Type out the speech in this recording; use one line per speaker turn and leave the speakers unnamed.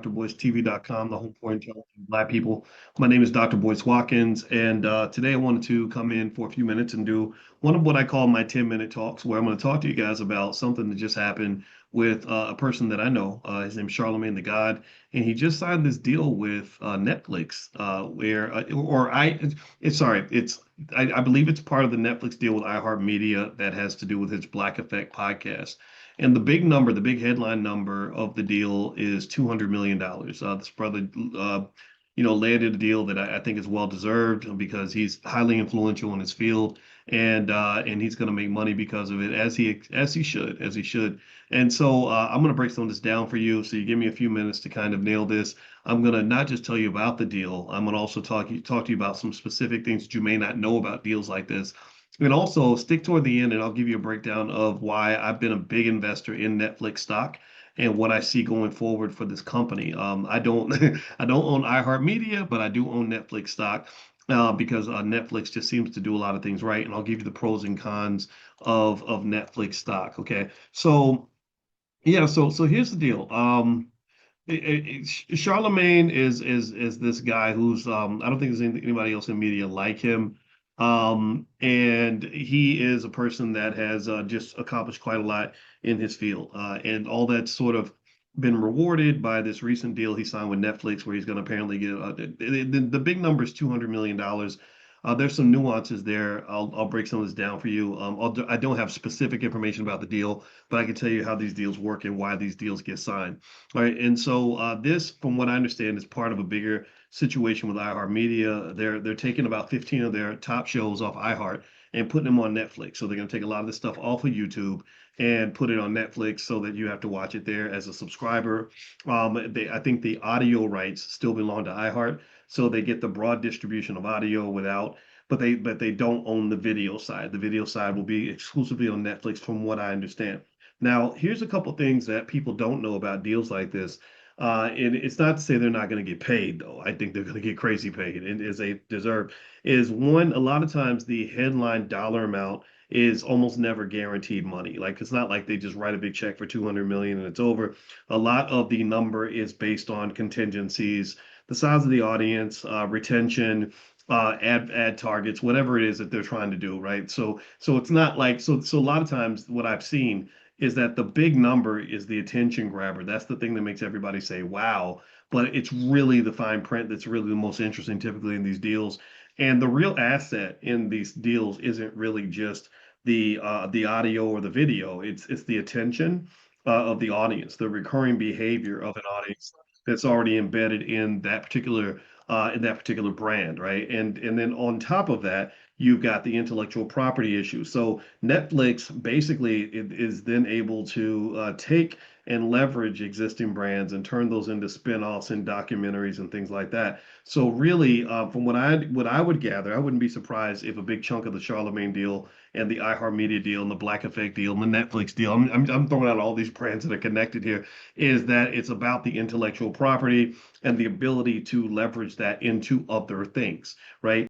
drboycetv.com, the home for intelligent Black people. My name is Dr. Boyce Watkins, and today I wanted to come in for a few minutes and do one of what I call my 10-minute talks, where I'm going to talk to you guys about something that just happened with a person that I know. His name's Charlamagne Tha God, and he just signed this deal with Netflix, I believe it's part of the Netflix deal with iHeartMedia that has to do with his Black Effect podcast. And the big number, the big headline number of the deal is $200 million. This brother, landed a deal that I think is well deserved because he's highly influential in his field, and he's going to make money because of it, as he should. And so I'm going to break some of this down for you. So you give me a few minutes to kind of nail this. I'm going to not just tell you about the deal. I'm going to also talk to you about some specific things that you may not know about deals like this. And also stick toward the end, and I'll give you a breakdown of why I've been a big investor in Netflix stock and what I see going forward for this company. I don't I don't own iHeartMedia, but I do own Netflix stock because Netflix just seems to do a lot of things right. And I'll give you the pros and cons of Netflix stock. Okay, so yeah, so here's the deal. Charlemagne is this guy who's I don't think there's anybody else in media like him. And he is a person that has just accomplished quite a lot in his field. And all that's sort of been rewarded by this recent deal he signed with Netflix, where he's going to apparently get the big number is $200 million. There's some nuances there. I'll break some of this down for you. I don't have specific information about the deal, but I can tell you how these deals work and why these deals get signed. All right, and so this, from what I understand, is part of a bigger situation with iHeartMedia. They're taking about 15 of their top shows off iHeart and putting them on Netflix. So they're going to take a lot of this stuff off of YouTube and put it on Netflix so that you have to watch it there as a subscriber. I think the audio rights still belong to iHeart, so they get the broad distribution of audio without, but they don't own the video side. The video side will be exclusively on Netflix, from what I understand. Now, here's a couple things that people don't know about deals like this. And it's not to say they're not going to get paid, though. I think they're going to get crazy paid, and as they deserve. Is one, a lot of times the headline dollar amount is almost never guaranteed money. Like, it's not like they just write a big check for 200 million and it's over. A lot of the number is based on contingencies, the size of the audience, retention, ad targets, whatever it is that they're trying to do, right? So it's not like, so a lot of times what I've seen is that the big number is the attention grabber. That's the thing that makes everybody say, wow. But it's really the fine print that's really the most interesting typically in these deals. And the real asset in these deals isn't really just the audio or the video. It's the attention of the audience, the recurring behavior of an audience that's already embedded in that particular brand, right? And then on top of that, you've got the intellectual property issue. So Netflix basically is then able to take and leverage existing brands and turn those into spin-offs and documentaries and things like that. So really, from what I would gather, I wouldn't be surprised if a big chunk of the Charlemagne deal and the iHeartMedia deal and the Black Effect deal and the Netflix deal, I'm throwing out all these brands that are connected here, is that it's about the intellectual property and the ability to leverage that into other things, right?